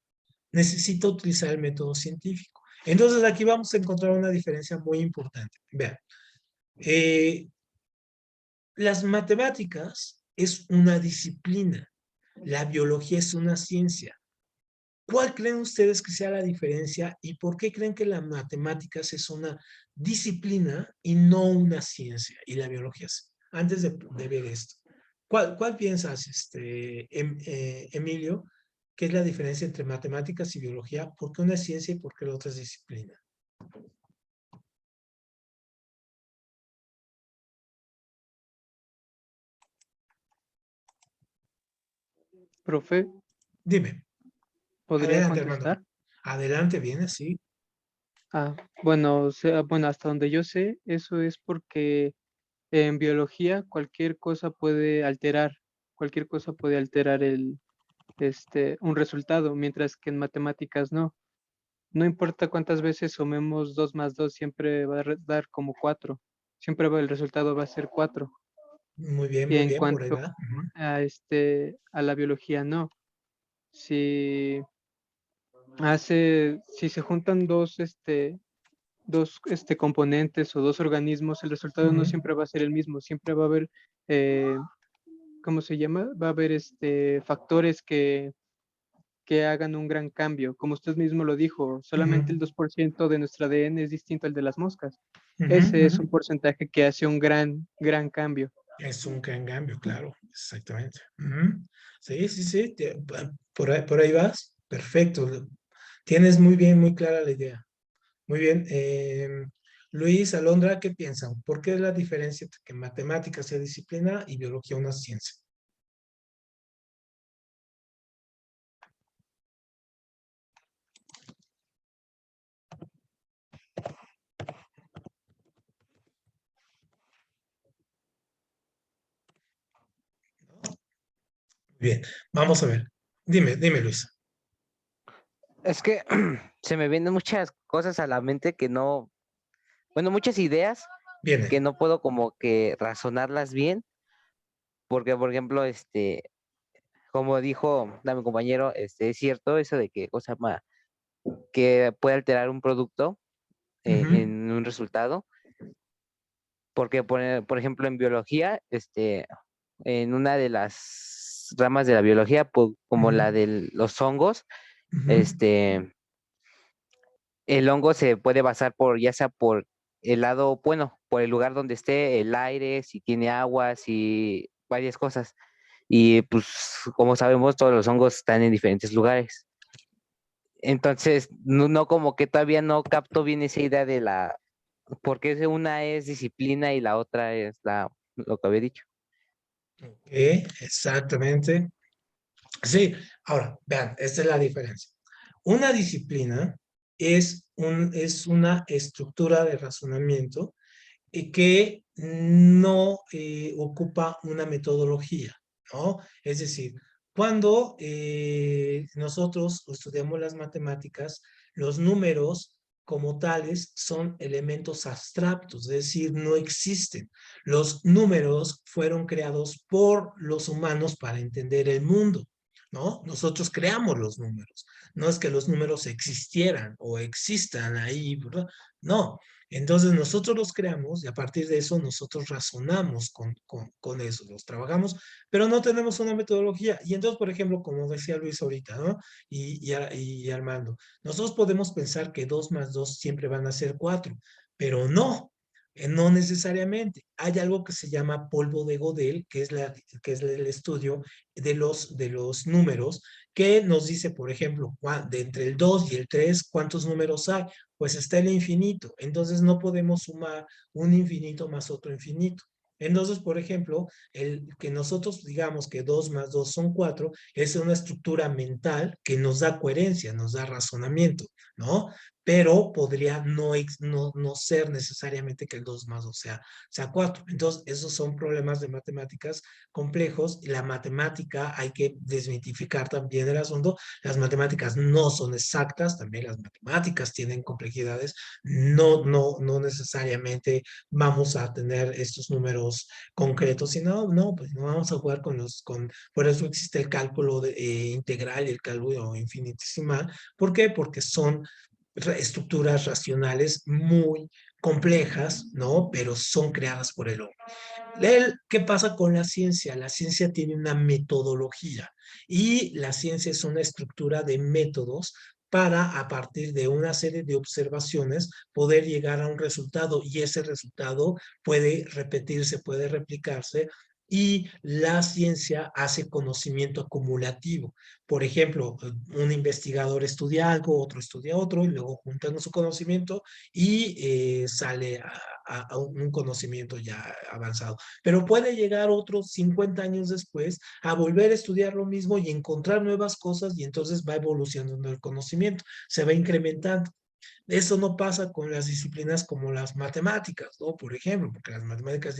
necesita utilizar el método científico. Entonces, aquí vamos a encontrar una diferencia muy importante. Vean, eh, las matemáticas es una disciplina, la biología es una ciencia. ¿Cuál creen ustedes que sea la diferencia y por qué creen que las matemáticas es una disciplina y no una ciencia y la biología es? Antes de ver esto, ¿cuál piensas, Emilio, qué es la diferencia entre matemáticas y biología? ¿Por qué una es ciencia y por qué la otra es disciplina? Profe, Dime, ¿podría adelante, Armando. contestar? Adelante, viene, sí. Bueno, bueno, hasta donde yo sé, eso es porque en biología cualquier cosa puede alterar un resultado, mientras que en matemáticas no. No importa cuántas veces sumemos 2 más 2, siempre va a dar como 4. El resultado va a ser 4. Y Muy en bien, por ahí cuanto va. Ujú. a la biología, no. Si si se juntan dos componentes o dos organismos, el resultado no Ujú. siempre va a ser el mismo, siempre va a haber, eh, ¿cómo se llama? Va a haber factores que hagan un gran cambio. Como usted mismo lo dijo, solamente el Ujú. 2% de nuestro ADN es distinto al de las moscas. Ujú, Ese es ujú. un porcentaje que hace un gran cambio. Es un gran cambio, claro, exactamente. Ujú. Sí, sí, sí, por ahí vas. Perfecto. Tienes muy bien, muy clara la idea. Muy bien. Luis, Alondra, ¿qué piensan? ¿Por qué es la diferencia entre que matemática sea disciplina y biología una ciencia? Bien, vamos a ver. Dime, Luis. Es que se me vienen muchas cosas a la mente que no, bueno, muchas ideas que Viene. no puedo como que razonarlas bien, porque por ejemplo, como dijo mi compañero, es cierto eso de que cosa llama que puede alterar un producto Ujú, en un resultado, porque por ejemplo en biología, en una de las ramas de la biología, como ujú, la de los hongos, ujú, este, el hongo se puede basar por, ya sea por el lado, bueno, por el lugar donde esté, el aire, si tiene agua, si varias cosas. Y pues, como sabemos, todos los hongos están en diferentes lugares. Entonces, no como que todavía no capto bien esa idea de porque una es disciplina y la otra es lo que había dicho. ok, exactamente. Sí, ahora, vean, esta es la diferencia. Una disciplina es una estructura de razonamiento que no ocupa una metodología, ¿no? Es decir, cuando nosotros estudiamos las matemáticas, los números como tales son elementos abstractos, es decir, no existen. Los números fueron creados por los humanos para entender el mundo, ¿no? Nosotros creamos los números. No es que los números existieran o existan ahí, ¿verdad? No, entonces nosotros los creamos y a partir de eso nosotros razonamos con eso, los trabajamos, pero no tenemos una metodología. Y entonces, por ejemplo, como decía Luis ahorita, ¿no? Y Armando, nosotros podemos pensar que 2 más 2 siempre van a ser 4, pero no, no necesariamente. Hay algo que se llama polvo de Gödel, que es el estudio de los números, que nos dice, por ejemplo, de entre el 2 y el 3, ¿cuántos números hay? Pues está el infinito. Entonces no podemos sumar un infinito más otro infinito. Entonces, por ejemplo, el que nosotros digamos que 2 más 2 son 4 es una estructura mental que nos da coherencia, nos da razonamiento, ¿no? Pero podría no ser necesariamente que el 2 más 2 sea 4. Entonces, esos son problemas de matemáticas complejos. Y la matemática, hay que desmitificar también el asunto. Las matemáticas no son exactas, también las matemáticas tienen complejidades. No necesariamente vamos a tener estos números concretos, sino, no, pues no vamos a jugar por eso existe el cálculo integral y el cálculo infinitesimal. ¿Por qué? Porque son estructuras racionales muy complejas, ¿no? Pero son creadas por el hombre. ¿Qué pasa con la ciencia? La ciencia tiene una metodología y la ciencia es una estructura de métodos para, a partir de una serie de observaciones, poder llegar a un resultado y ese resultado puede repetirse, puede replicarse y la ciencia hace conocimiento acumulativo. Por ejemplo, un investigador estudia algo, otro estudia otro y luego juntan su conocimiento y sale a un conocimiento ya avanzado. Pero puede llegar otros 50 años después a volver a estudiar lo mismo y encontrar nuevas cosas y entonces va evolucionando el conocimiento, se va incrementando. Eso no pasa con las disciplinas como las matemáticas, ¿no? Por ejemplo, porque las matemáticas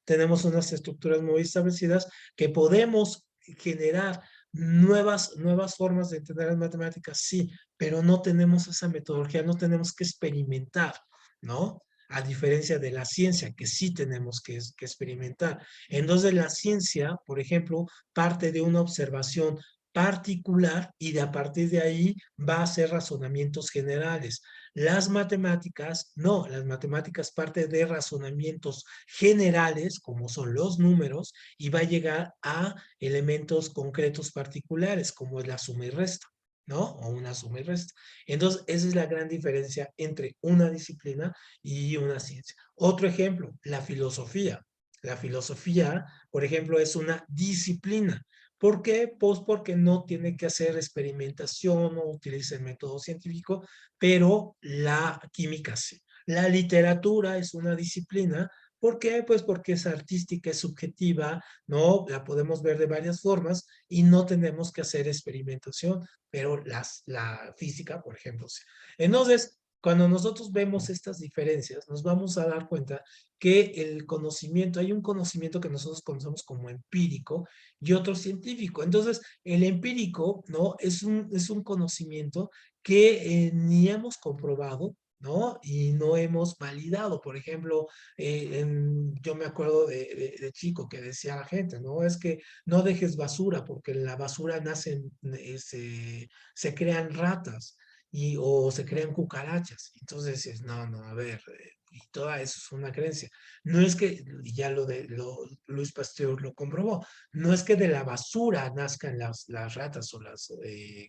tenemos unas estructuras muy establecidas que podemos generar nuevas formas de entender las matemáticas, sí, pero no tenemos esa metodología, no tenemos que experimentar, ¿no? A diferencia de la ciencia, que sí tenemos que experimentar. Entonces, la ciencia, por ejemplo, parte de una observación particular y de a partir de ahí va a hacer razonamientos generales. Las matemáticas, no, las matemáticas parte de razonamientos generales, como son los números, y va a llegar a elementos concretos particulares, como es la suma y resta, ¿no? O una suma y resta. Entonces, esa es la gran diferencia entre una disciplina y una ciencia. Otro ejemplo, la filosofía. La filosofía, por ejemplo, es una disciplina. ¿Por qué? Pues porque no tiene que hacer experimentación o utiliza el método científico, pero la química sí. La literatura es una disciplina. ¿Por qué? Pues porque es artística, es subjetiva, ¿no? La podemos ver de varias formas y no tenemos que hacer experimentación, pero la física, por ejemplo, sí. Entonces, cuando nosotros vemos estas diferencias, nos vamos a dar cuenta que el conocimiento, hay un conocimiento que nosotros conocemos como empírico y otro científico. Entonces, el empírico, ¿no? Es un conocimiento que ni hemos comprobado, ¿no? Y no hemos validado. Por ejemplo, yo me acuerdo de chico que decía la gente, ¿no? Es que no dejes basura porque en la basura se crean ratas o se crean cucarachas. Entonces dices, no, a ver, y toda eso es una creencia. No es que, y ya Luis Pasteur lo comprobó, no es que de la basura nazcan las ratas o las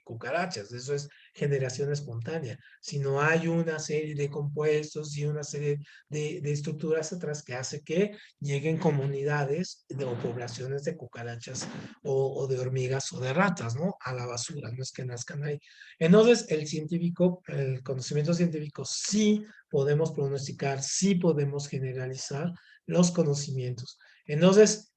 cucarachas, eso es generación espontánea, sino hay una serie de compuestos y una serie de estructuras atrás que hace que lleguen comunidades o poblaciones de cucarachas o de hormigas o de ratas, ¿no? A la basura, no es que nazcan ahí. Entonces, el conocimiento científico sí podemos pronosticar, sí podemos generalizar los conocimientos. Entonces,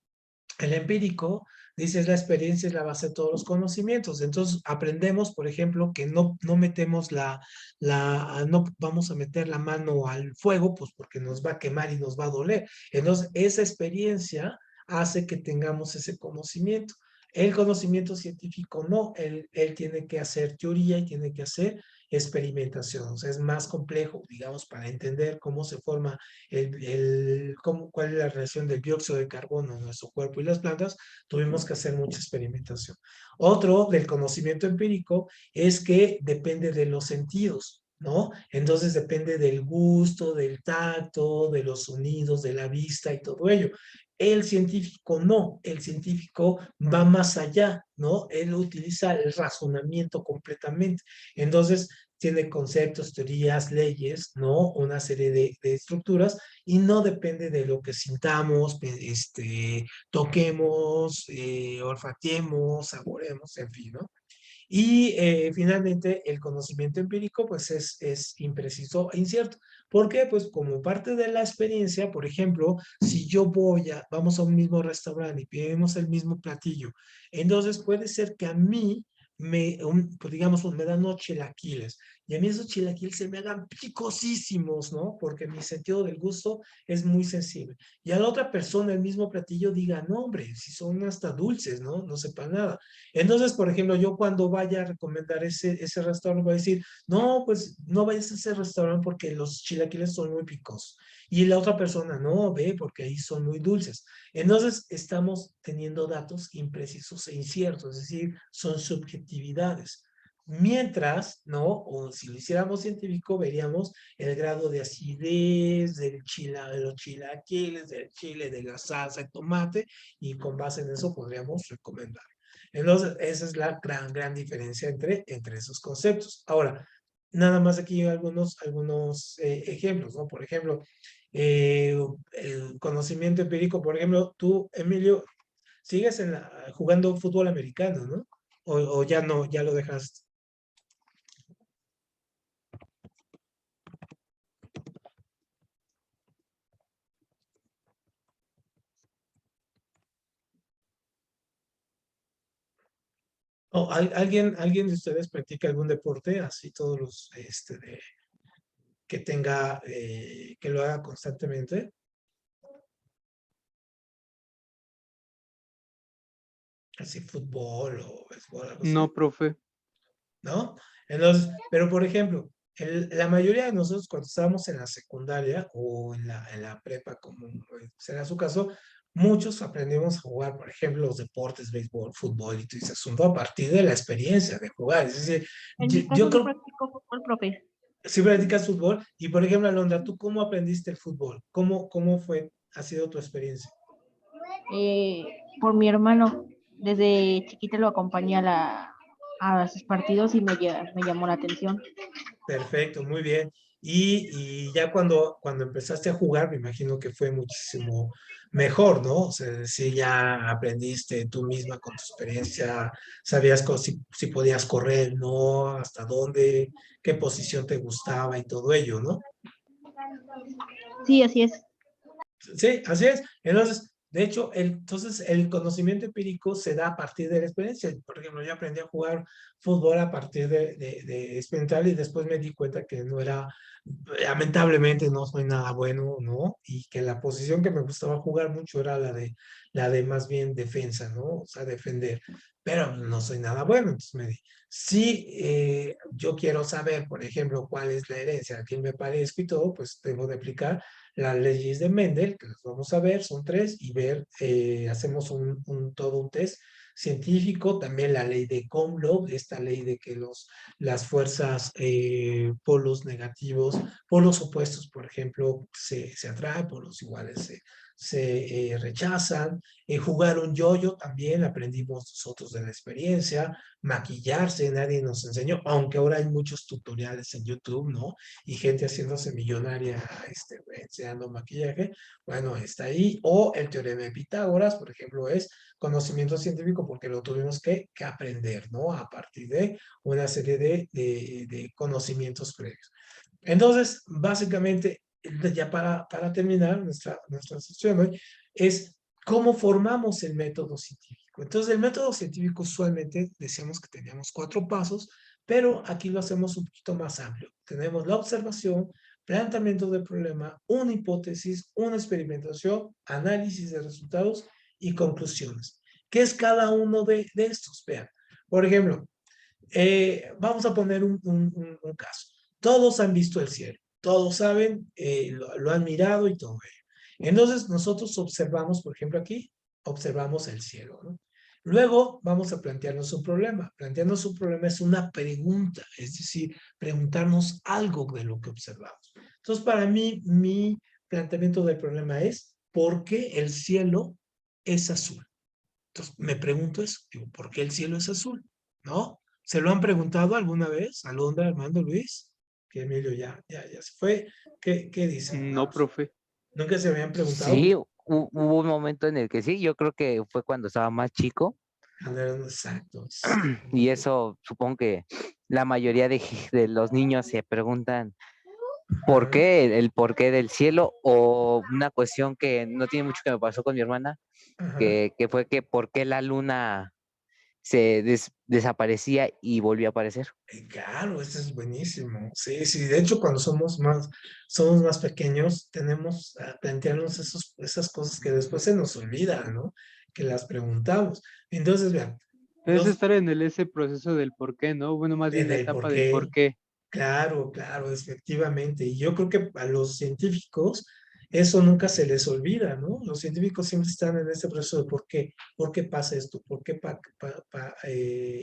el empírico, dice, es la experiencia, es la base de todos los conocimientos. Entonces, aprendemos, por ejemplo, que no metemos no vamos a meter la mano al fuego, pues porque nos va a quemar y nos va a doler. Entonces, esa experiencia hace que tengamos ese conocimiento. El conocimiento científico no, él tiene que hacer teoría y tiene que hacer experimentación. O sea, es más complejo, digamos, para entender cómo se forma cuál es la relación del dióxido de carbono en nuestro cuerpo y las plantas, tuvimos que hacer mucha experimentación. Otro del conocimiento empírico es que depende de los sentidos, ¿no? Entonces depende del gusto, del tacto, de los sonidos, de la vista y todo ello. El científico no, el científico va más allá, ¿no? Él utiliza el razonamiento completamente. Entonces, tiene conceptos, teorías, leyes, ¿no? Una serie de estructuras y no depende de lo que sintamos, toquemos, olfateemos, saboremos, en fin, ¿no? Y finalmente el conocimiento empírico pues es impreciso e incierto. ¿Por qué? Pues como parte de la experiencia, por ejemplo, si yo vamos a un mismo restaurante y pedimos el mismo platillo, entonces puede ser que a mí pues digamos, me dan unos chilaquiles y a mí esos chilaquiles se me hagan picosísimos, ¿no? Porque mi sentido del gusto es muy sensible. Y a la otra persona el mismo platillo diga, no, hombre, si son hasta dulces, ¿no? No sepa nada. Entonces, por ejemplo, yo cuando vaya a recomendar ese restaurante voy a decir, no, pues no vayas a ese restaurante porque los chilaquiles son muy picosos. Y la otra persona, no, ve, porque ahí son muy dulces. Entonces, estamos teniendo datos imprecisos e inciertos, es decir, son subjetividades. Mientras, ¿no? O si lo hiciéramos científico, veríamos el grado de acidez de los chilaquiles, del chile, de la salsa de tomate, y con base en eso podríamos recomendar. Entonces, esa es la gran diferencia entre esos conceptos. Ahora, nada más aquí algunos ejemplos, ¿no? Por ejemplo, el conocimiento empírico, por ejemplo, tú, Emilio, sigues jugando fútbol americano, ¿no? O ya no, ya lo dejaste. ¿O alguien de ustedes practica algún deporte? Así todos los, que tenga, que lo haga constantemente. Así fútbol o béisbol, algo así, No, profe. ¿no? Entonces, pero por ejemplo, la mayoría de nosotros cuando estábamos en la secundaria o en la prepa, como será su caso, muchos aprendimos a jugar, por ejemplo, los deportes, béisbol, fútbol y todo ese asunto a partir de la experiencia de jugar. Es decir, En yo, mi yo caso no creo, practico fútbol, profe. si practicas fútbol, y por ejemplo, Alondra, ¿tú cómo aprendiste el fútbol? ¿Cómo ha sido tu experiencia? Por mi hermano. Desde chiquita lo acompañé a sus partidos y me llamó la atención. Perfecto, muy bien. Y ya cuando empezaste a jugar, me imagino que fue muchísimo mejor, ¿no? O sea, si ya aprendiste tú misma con tu experiencia, sabías si podías correr, ¿no? Hasta dónde, qué posición te gustaba y todo ello, ¿no? Sí, así es. Sí, así es. Entonces, de hecho, entonces el conocimiento empírico se da a partir de la experiencia. Por ejemplo, yo aprendí a jugar fútbol a partir de experimentar y después me di cuenta que no era, lamentablemente no soy nada bueno, ¿no? Y que la posición que me gustaba jugar mucho era la de más bien defensa, ¿no? O sea, defender. Pero no soy nada bueno, entonces me di. Si yo quiero saber, por ejemplo, cuál es la herencia, a quién me parezco y todo, pues tengo de aplicar las leyes de Mendel, que las vamos a ver, son 3, y hacemos todo un test científico, también la ley de Coulomb, esta ley de que las fuerzas, polos negativos, polos opuestos, por ejemplo, se atraen, polos iguales se rechazan. Jugar un yo-yo también aprendimos nosotros de la experiencia. Maquillarse, nadie nos enseñó, aunque ahora hay muchos tutoriales en YouTube, ¿no? Y gente haciéndose millonaria, enseñando maquillaje, bueno, está ahí. O el teorema de Pitágoras, por ejemplo, es conocimiento científico porque lo tuvimos que aprender, ¿no? A partir de una serie de conocimientos previos. Entonces, básicamente, ya para terminar nuestra sesión hoy, es cómo formamos el método científico. Entonces, el método científico usualmente decíamos que teníamos 4 pasos, pero aquí lo hacemos un poquito más amplio. Tenemos la observación, planteamiento del problema, una hipótesis, una experimentación, análisis de resultados y conclusiones. ¿Qué es cada uno de estos? Vean, por ejemplo, vamos a poner un caso. Todos han visto el cielo, todos saben, lo han mirado y todo ello. Entonces nosotros observamos, por ejemplo aquí, observamos el cielo, ¿no? Luego vamos a plantearnos un problema. Plantearnos un problema es una pregunta, es decir, preguntarnos algo de lo que observamos. Entonces para mí, mi planteamiento del problema es, ¿por qué el cielo es azul? Entonces me pregunto eso, digo, ¿por qué el cielo es azul? ¿No? O ¿Se lo han preguntado alguna vez? Alondra, Armando, Luis, que Emilio ya se fue. ¿Qué dicen? No, profe. Nunca se habían preguntado. Sí, hubo un momento en el que sí, yo creo que fue cuando estaba más chico Exacto. y eso supongo que la mayoría de los niños se preguntan por Ajá, qué, el porqué del cielo o una cuestión que no tiene mucho que me pasó con mi hermana, ajá. que fue que por qué la luna se desaparecía y volvió a aparecer. Claro, eso es buenísimo. Sí, sí, de hecho, cuando somos más pequeños, tenemos a plantearnos esas cosas que después se nos olvidan, ¿no? Que las preguntamos. Entonces, vean, Es los, estar en ese proceso del por qué, ¿no? Bueno, más bien en la el por etapa del qué. por qué. Claro, claro, efectivamente. Y yo creo que a los científicos eso nunca se les olvida, ¿no? Los científicos siempre están en este proceso de por qué pasa esto, por qué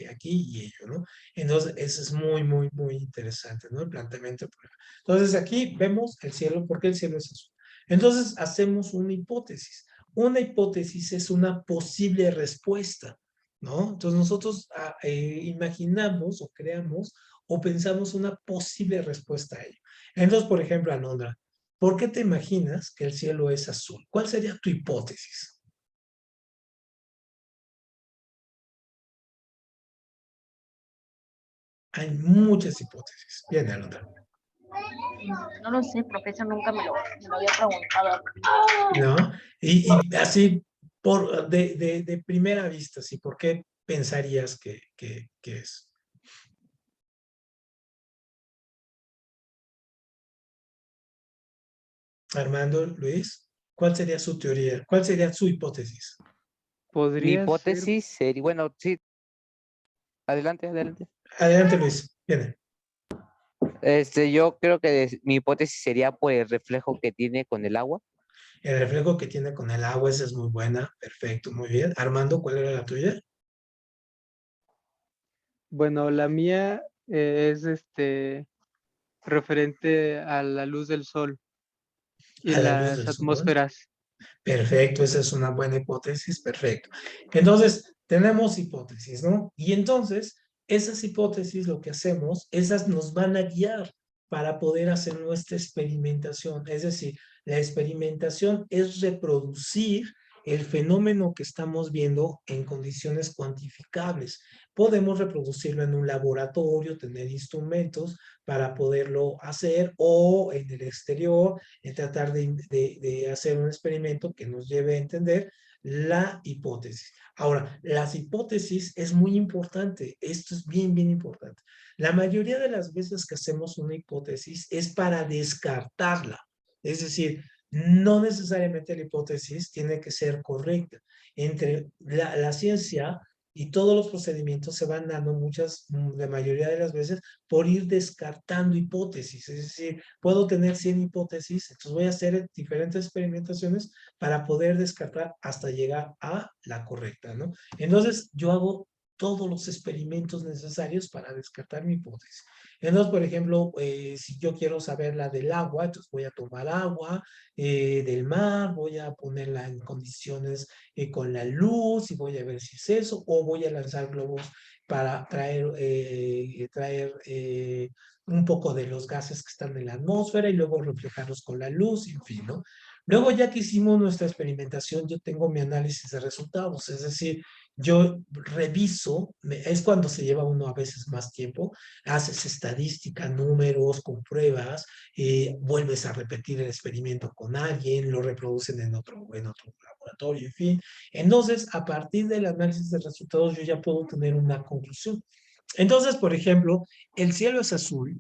aquí y ello, ¿no? Entonces, eso es muy, muy, muy interesante, ¿no? El planteamiento del problema. Entonces, aquí vemos el cielo, ¿por qué el cielo es azul? Entonces, hacemos una hipótesis. Una hipótesis es una posible respuesta, ¿no? Entonces, nosotros imaginamos o creamos o pensamos una posible respuesta a ello. Entonces, por ejemplo, Anondra, ¿por qué te imaginas que el cielo es azul? ¿Cuál sería tu hipótesis? Hay muchas hipótesis. Bien, Alondra. No lo sé, profesor, nunca me lo había preguntado. ¿No? Y así, de primera vista, ¿sí? ¿Por qué pensarías que es? Armando, Luis, ¿cuál sería su teoría? ¿Cuál sería su hipótesis? Mi Podría ser, hipótesis sería, bueno, sí, adelante, adelante. Adelante, Luis. Viene. Yo creo que mi hipótesis sería por el reflejo que tiene con el agua. El reflejo que tiene con el agua, esa es muy buena. Perfecto, muy bien. Armando, ¿cuál era la tuya? bueno, la mía es referente a la luz del sol y A la luz las del sol. atmósferas. Perfecto, esa es una buena hipótesis, perfecto. Entonces, tenemos hipótesis, ¿no? Y entonces, esas hipótesis, lo que hacemos, esas nos van a guiar para poder hacer nuestra experimentación. Es decir, la experimentación es reproducir el fenómeno que estamos viendo en condiciones cuantificables. Podemos reproducirlo en un laboratorio, tener instrumentos para poderlo hacer o en el exterior tratar de hacer un experimento que nos lleve a entender la hipótesis. Ahora, las hipótesis es muy importante, esto es bien, bien importante. La mayoría de las veces que hacemos una hipótesis es para descartarla, es decir, no necesariamente la hipótesis tiene que ser correcta. Entre la ciencia y todos los procedimientos se van dando la mayoría de las veces, por ir descartando hipótesis. Es decir, puedo tener 100 hipótesis, entonces voy a hacer diferentes experimentaciones para poder descartar hasta llegar a la correcta, ¿no? Entonces, yo hago todos los experimentos necesarios para descartar mi hipótesis. Entonces, por ejemplo, si yo quiero saber la del agua, entonces voy a tomar agua del mar, voy a ponerla en condiciones con la luz y voy a ver si es eso, o voy a lanzar globos para traer un poco de los gases que están en la atmósfera y luego reflejarlos con la luz, en fin, ¿no? Luego, ya que hicimos nuestra experimentación, yo tengo mi análisis de resultados, es decir, yo reviso, es cuando se lleva uno a veces más tiempo, haces estadística, números, compruebas, vuelves a repetir el experimento con alguien, lo reproducen en otro laboratorio, en fin. Entonces, a partir del análisis de resultados, yo ya puedo tener una conclusión. Entonces, por ejemplo, el cielo es azul.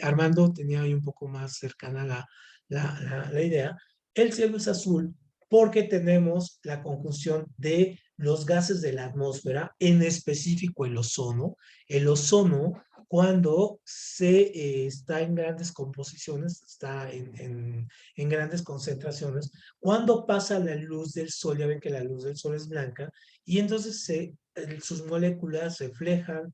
Armando tenía ahí un poco más cercana la idea. El cielo es azul porque tenemos la conjunción de los gases de la atmósfera, en específico el ozono. El ozono, cuando está en grandes composiciones, está en grandes concentraciones, cuando pasa la luz del sol, ya ven que la luz del sol es blanca, y entonces sus moléculas reflejan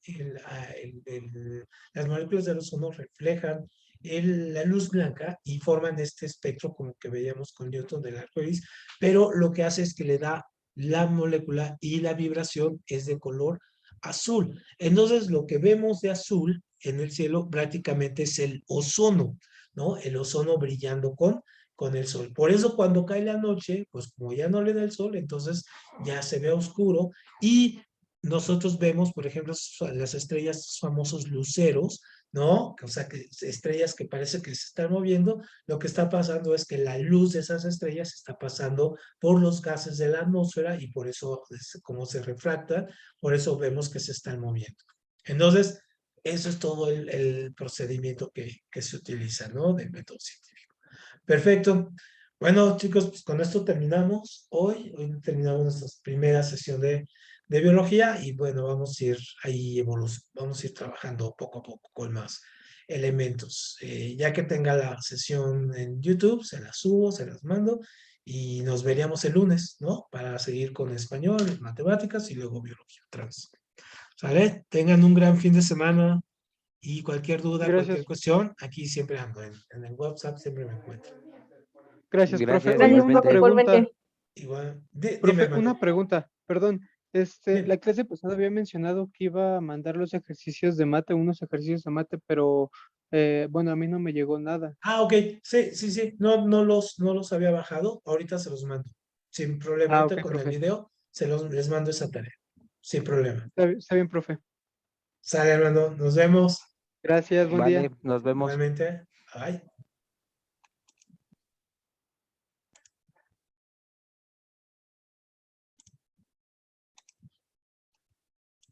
las moléculas del ozono reflejan la luz blanca y forman este espectro como que veíamos con Newton del arco iris, pero lo que hace es que le da la molécula y la vibración es de color azul. Entonces, lo que vemos de azul en el cielo prácticamente es el ozono, ¿no? El ozono brillando con el sol. Por eso cuando cae la noche, pues como ya no le da el sol, entonces ya se ve oscuro y nosotros vemos, por ejemplo, las estrellas, famosos luceros, ¿no? O sea, que estrellas que parece que se están moviendo, lo que está pasando es que la luz de esas estrellas está pasando por los gases de la atmósfera y por eso, como se refracta, por eso vemos que se están moviendo. Entonces, eso es todo el procedimiento que se utiliza, ¿no? Del método científico. Perfecto. Bueno, chicos, pues con esto terminamos hoy. Hoy terminamos nuestra primera sesión de biología y bueno, vamos a ir ahí vamos a ir trabajando poco a poco con más elementos. Ya que tenga la sesión en YouTube, se las subo, se las mando y nos veríamos el lunes, ¿no? Para seguir con español, matemáticas y luego biología otra vez. ¿Sale? Tengan un gran fin de semana y cualquier duda, Gracias. cualquier cuestión, aquí siempre ando en el WhatsApp, siempre me encuentro. Gracias, profe. Gracias, Oye, Gracias, una igualmente. profe, pregunta, igualmente. Igual, profe, dime, una Manuel. pregunta, perdón. Dime. La clase pasada había mencionado que iba a mandar los ejercicios de mate, unos ejercicios de mate, pero bueno, a mí no me llegó nada. Ah, ok, sí, sí, sí, no los había bajado, ahorita se los mando, sin problema, Ah, ahorita ok, con el profe. video les mando esa tarea, sin problema. Está bien, profe. Sale, Armando, nos vemos, Gracias, buen día. Vale, nos vemos. igualmente, bye.